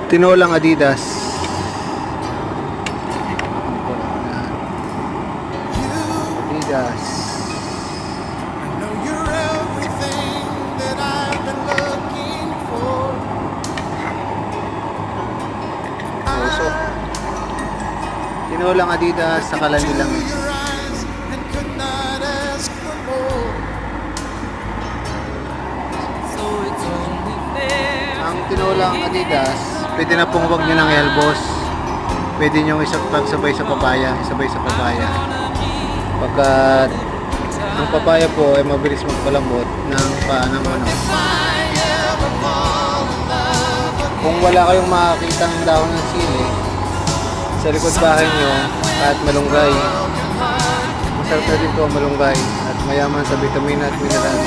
Tinolang Adidas. Adidas. So, tinolang Adidas sa Kalanilang. Ang tinolang Adidas, pwede na pong huwag nyo ng elbows. Pwede nyo isabay sa papaya. Pagkat ang papaya po ay mabilis magpalambot ng paa ng manok. Kung wala kayong makakita ng dahon ng sili sa likod bahay nyo at malunggay, masarap na din po ang malunggay at mayaman sa vitamina at mineral.